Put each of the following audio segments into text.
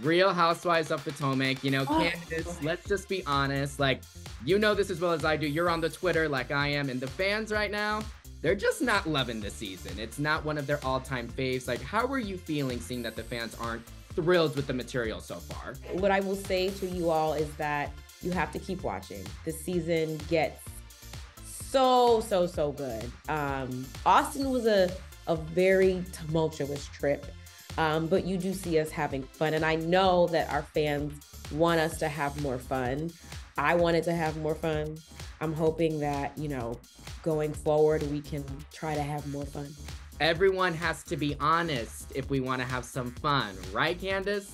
Real Housewives of Potomac. You know, Oh, Candiace, let's just be honest. Like, you know this as well as I do. You're on the Twitter like I am. And the fans right now, they're just not loving the season. It's not one of their all-time faves. Like, how are you feeling seeing that the fans aren't thrilled with the material so far? what I will say to you all is that you have to keep watching. The season gets so good. Austin was a very tumultuous trip, but you do see us having fun. And I know that our fans want us to have more fun. I wanted to have more fun. I'm hoping that, going forward, we can try to have more fun. Everyone has to be honest if we want to have some fun, right, Candiace?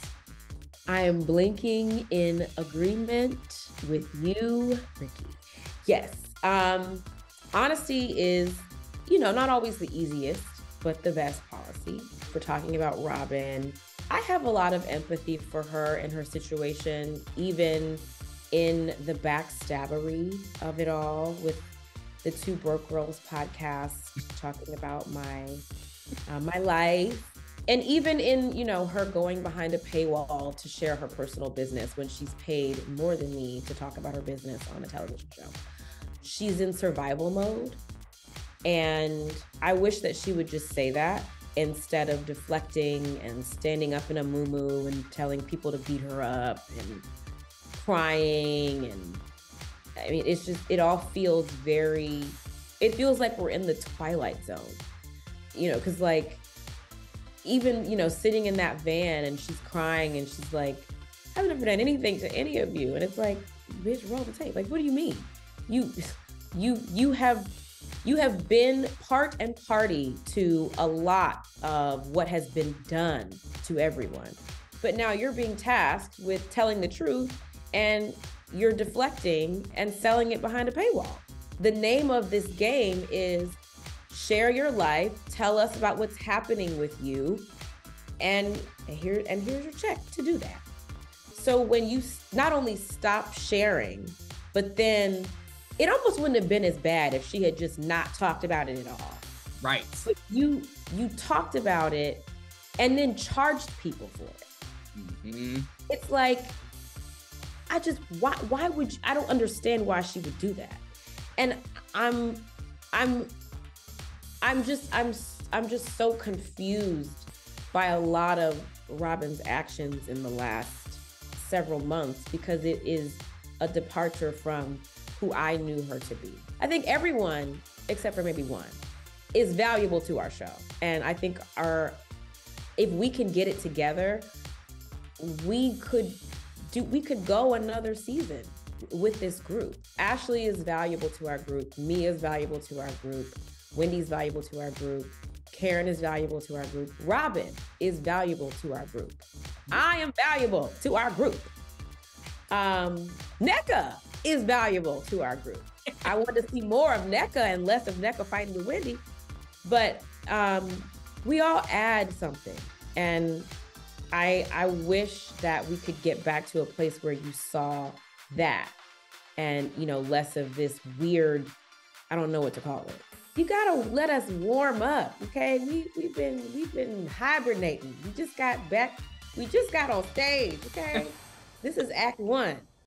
I am blinking in agreement with you, Ricky. Yes. Honesty is, not always the easiest, but the best policy. We're talking about Robyn. I have a lot of empathy for her and her situation, even in the backstabbery of it all with the Two Broke Girls podcast, talking about my life. And even in, her going behind a paywall to share her personal business when she's paid more than me to talk about her business on a television show. She's in survival mode. And I wish that she would just say that instead of deflecting and standing up in a muumuu and telling people to beat her up and crying. And I mean, it all feels it feels like we're in the Twilight Zone, because like, even, sitting in that van and she's crying and she's like, I've never done anything to any of you. And it's like, bitch, roll the tape. Like, what do you mean? You have been part and party to a lot of what has been done to everyone. But now you're being tasked with telling the truth and you're deflecting and selling it behind a paywall. The name of this game is share your life, tell us about what's happening with you, and here's your check to do that. So when you not only stop sharing, but then it almost wouldn't have been as bad if she had just not talked about it at all. Right. But you talked about it and then charged people for it. Mm-hmm. It's like, why would you, I don't understand why she would do that. And I'm just so confused by a lot of Robyn's actions in the last several months, because it is a departure from who I knew her to be. I think everyone, except for maybe one, is valuable to our show. And I think if we can get it together, we could go another season with this group. Ashley is valuable to our group. Mia is valuable to our group. Wendy's valuable to our group. Karen is valuable to our group. Robyn is valuable to our group. I am valuable to our group. NECA is valuable to our group. I want to see more of NECA and less of NECA fighting with Wendy. But we all add something. And I wish that we could get back to a place where you saw that and, less of this weird, I don't know what to call it. You gotta let us warm up, okay? We've been hibernating. We just got on stage, okay? This is Act 1.